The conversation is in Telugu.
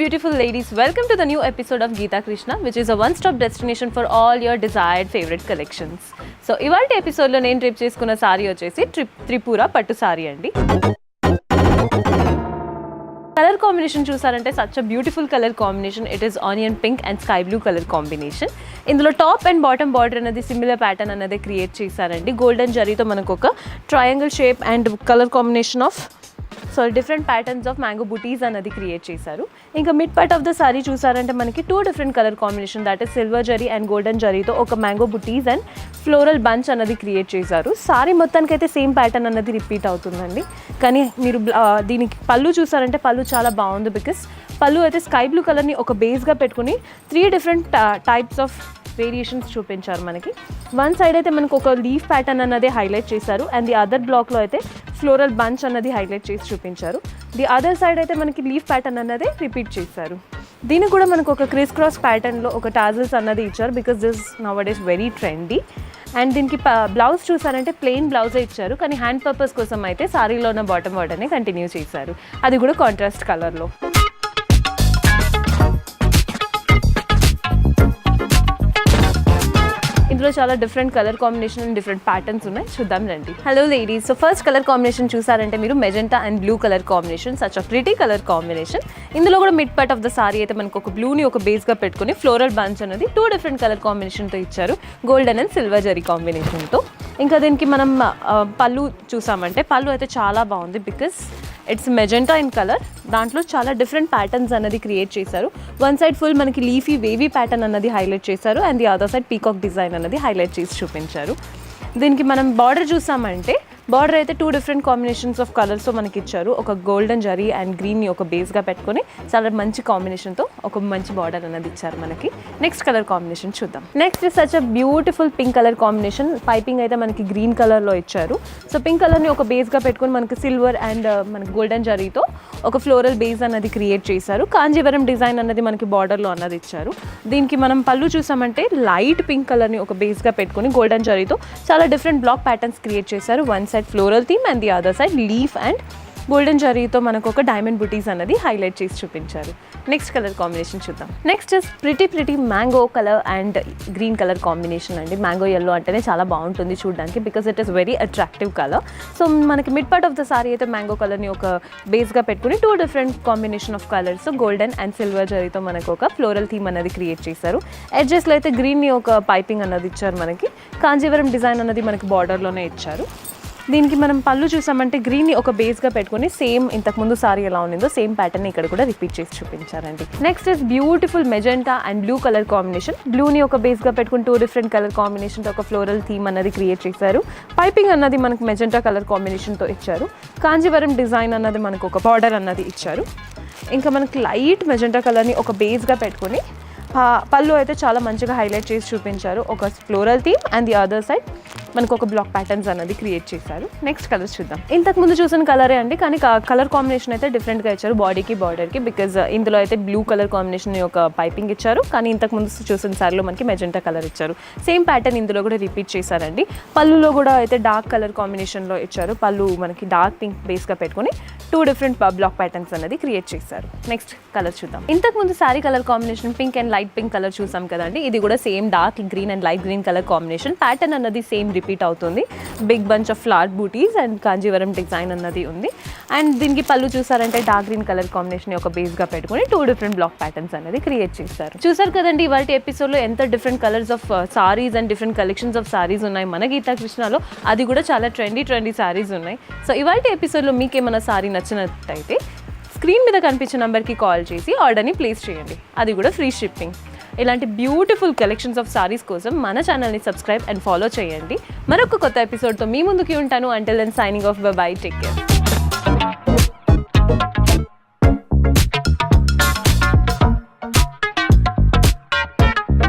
beautiful ladies, welcome to the new episode of Geeta Krishna, which is a one-stop destination for all your desired favorite collections. So, ఇవాల్టి ఎపిసోడ్లో నేను ట్రిప్ చేసుకున్న సారీ వచ్చేసి త్రిపుర పట్టు సారీ అండి. కలర్ కాంబినేషన్ చూసారంటే such a beautiful colour combination. It is onion pink and sky blue colour combination. ఇందులో టాప్ అండ్ బాటమ్ బార్డర్ అనేది సిమిలర్ ప్యాటర్న్ అనేది క్రియేట్ చేశారండి. గోల్డెన్ జరీతో మనకు ఒక triangle shape and colour combination of different patterns of mango బుటీస్ అనేది క్రియేట్ చేశారు. ఇంకా mid part of the sorry చూసారంటే మనకి two different colour combination, that is silver zari and golden జరీతో ఒక mango buttis and floral bunch అనేది క్రియేట్ చేశారు. సారీ మొత్తానికైతే సేమ్ ప్యాటర్న్ అనేది రిపీట్ అవుతుందండి. కానీ మీరు దీనికి పళ్ళు చూసారంటే పళ్ళు చాలా బాగుంది. బికాస్ పళ్ళు అయితే స్కై బ్లూ కలర్ని ఒక బేస్గా పెట్టుకుని 3 డిఫరెంట్ టైప్స్ ఆఫ్ వేరియేషన్స్ చూపించారు మనకి. వన్ సైడ్ అయితే మనకు ఒక లీఫ్ ప్యాటర్న్ అన్నది హైలైట్ చేశారు అండ్ ది అదర్ బ్లాక్లో అయితే ఫ్లోరల్ బంచ్ అన్నది హైలైట్ చేసి చూపించారు. ది అదర్ సైడ్ అయితే మనకి లీఫ్ ప్యాటర్న్ అన్నది రిపీట్ చేశారు. దీనికి కూడా మనకు ఒక క్రిస్ క్రాస్ ప్యాటర్న్లో ఒక టాజల్స్ అన్నది ఇచ్చారు. Because this nowadays very trendy. And దీనికి బ్లౌజ్ చూసారంటే ప్లెయిన్ బ్లౌజే ఇచ్చారు, కానీ హ్యాండ్ పర్పస్ కోసం అయితే సారీలో ఉన్న బాటమ్ బార్డర్ని కంటిన్యూ చేశారు. అది కూడా కాంట్రాస్ట్ కలర్లో. ఇందులో చాలా different colour combination and different patterns ఉన్నాయి, చూద్దాం రండి. Hello ladies, so first colour combination చూసారంటే మీరు magenta and blue colour combination, such a pretty colour combination. ఇందులో కూడా mid part of the sari అయితే మనకు ఒక బ్లూని ఒక బేస్గా పెట్టుకుని ఫ్లోరల్ బంచ్ అనేది 2 డిఫరెంట్ కలర్ కాంబినేషన్తో ఇచ్చారు, గోల్డెన్ అండ్ సిల్వర్ జరీ కాంబినేషన్తో. ఇంకా దీనికి మనం పళ్ళు చూసామంటే పళ్ళు అయితే చాలా బాగుంది. Because it's magenta in colour, దాంట్లో చాలా డిఫరెంట్ ప్యాటర్న్స్ అన్నది క్రియేట్ చేశారు. వన్ సైడ్ ఫుల్ మనకి లీఫీ వేవీ ప్యాటర్న్ అన్నది హైలైట్ చేశారు and the other side peacock design అన్నది హైలైట్ చేసి చూపించారు. దీనికి మనం బార్డర్ చూసామంటే బార్డర్ అయితే 2 డిఫరెంట్ కాంబినేషన్స్ ఆఫ్ కలర్స్తో మనకి ఇచ్చారు. ఒక గోల్డెన్ జరీ అండ్ గ్రీన్ని ఒక బేస్గా పెట్టుకొని చాలా మంచి కాంబినేషన్తో ఒక మంచి బార్డర్ అన్నది ఇచ్చారు మనకి. నెక్స్ట్ కలర్ కాంబినేషన్ చూద్దాం. Next is such a beautiful pink colour combination. Piping అయితే మనకి గ్రీన్ కలర్లో ఇచ్చారు. సో పింక్ కలర్ని ఒక బేస్గా పెట్టుకొని మనకి సిల్వర్ అండ్ మనకి గోల్డెన్ జరీతో ఒక ఫ్లోరల్ బేస్ అన్నది క్రియేట్ చేశారు. కాంజీవరం డిజైన్ అన్నది మనకి బార్డర్లో అన్నది ఇచ్చారు. దీనికి మనం పళ్ళు చూసామంటే లైట్ పింక్ కలర్ని ఒక బేస్గా పెట్టుకొని గోల్డెన్ జరీతో చాలా డిఫరెంట్ బ్లాక్ ప్యాటర్న్స్ క్రియేట్ చేశారు. One side floral theme and the other side leaf and golden జరీతో మనకు ఒక డైమండ్ బుటీస్ అనేది హైలైట్ చేసి చూపించారు. నెక్స్ట్ కలర్ కాంబినేషన్ చూద్దాం. Next is pretty mango colour and green colour combination అండి. మ్యాంగో ఎల్లో అంటేనే చాలా బాగుంటుంది చూడడానికి, because it is very attractive colour. So మనకి mid part of the sari అయితే మ్యాంగో కలర్ని ఒక బేస్గా పెట్టుకుని 2 different combination of colours golden and silver జరీతో మనకు ఒక ఫ్లోరల్ థీమ్ అనేది క్రియేట్ చేశారు. ఎడ్జెస్లో అయితే గ్రీన్ని ఒక పైపింగ్ అన్నది ఇచ్చారు మనకి. కాంజీవరం డిజైన్ అన్నది మనకి బార్డర్లోనే ఇచ్చారు. దీనికి మనం పళ్ళు చూసామంటే గ్రీన్ని ఒక బేస్గా పెట్టుకుని సేమ్ ఇంతకుముందు సారీ ఎలా ఉండిందో సేమ్ ప్యాటర్న్ ఇక్కడ కూడా రిపీట్ చేసి చూపించారండి. Next is beautiful magenta and blue colour combination. బ్లూని ఒక బేస్గా పెట్టుకుని 2 డిఫరెంట్ కలర్ కాంబినేషన్తో ఒక ఫ్లోరల్ థీమ్ అన్నది క్రియేట్ చేశారు. పైపింగ్ అన్నది మనకు మెజెంటా కలర్ కాంబినేషన్తో ఇచ్చారు. కాంజీవరం డిజైన్ అన్నది మనకు ఒక బార్డర్ అన్నది ఇచ్చారు. ఇంకా మనకి లైట్ మెజెంటా కలర్ని ఒక బేస్గా పెట్టుకుని పళ్ళు అయితే చాలా మంచిగా హైలైట్ చేసి చూపించారు. ఒక floral theme and the other side మనకు ఒక బ్లాక్ ప్యాటర్న్స్ అనేది క్రియేట్ చేశారు. నెక్స్ట్ కలర్స్ చూద్దాం. ఇంతకు ముందు చూసిన కలరే అండి, కానీ కలర్ కాంబినేషన్ అయితే డిఫరెంట్గా ఇచ్చారు బాడీకి బార్డర్కి. బికాజ్ ఇందులో అయితే బ్లూ కలర్ కాంబినేషన్ ఒక పైపింగ్ ఇచ్చారు, కానీ ఇంతకు ముందు చూసిన సారీలో మనకి మెజెంటా కలర్ ఇచ్చారు. సేమ్ ప్యాటర్న్ ఇందులో కూడా రిపీట్ చేశారండి. పళ్ళులో కూడా అయితే డార్క్ కలర్ కాంబినేషన్లో ఇచ్చారు. పళ్ళు మనకి డార్క్ పింక్ బేస్గా పెట్టుకొని 2 డిఫరెంట్ బ్లాక్ ప్యాటర్న్స్ అనేది క్రియేట్ చేశారు. నెక్స్ట్ కలర్ చూద్దాం. ఇంతకు ముందు sorry colour combination pink and light pink colour చూసాం కదండి. ఇది కూడా same dark green and light green colour combination. Pattern అన్నది సేమ్ రిపీట్ అవుతుంది. Big bunch of flower buttis and Kanjeevaram design అన్నది ఉంది. అండ్ దీనికి పళ్ళు చూసారంటే డార్క్ గ్రీన్ కలర్ కాంబినేషన్ ఒక బేస్గా పెట్టుకుని 2 డిఫరెంట్ బ్లాక్ ప్యాటర్న్స్ అనేది క్రియేట్ చేశారు. చూసారు కదండి ఇవాళ ఎపిసోడ్లో ఎంత different colours of saris and different collections of saris ఉన్నాయి మన గీతా కృష్ణలో. అది కూడా చాలా ట్రెండీ సారీస్ ఉన్నాయి. సో ఇవాళ ఎపిసోడ్లో మీకు ఏమైనా సారీ నచ్చినట్టయితే స్క్రీన్ మీద కనిపించే నెంబర్కి కాల్ చేసి ఆర్డర్ని ప్లేస్ చేయండి, అది కూడా ఫ్రీ షిప్పింగ్. ఇలాంటి బ్యూటిఫుల్ కలెక్షన్స్ ఆఫ్ సారీస్ కోసం మన ఛానల్ని సబ్స్క్రైబ్ అండ్ ఫాలో చేయండి. మరొక కొత్త ఎపిసోడ్తో మీ ముందుకి ఉంటాను. Until then signing off, bye bye, take care.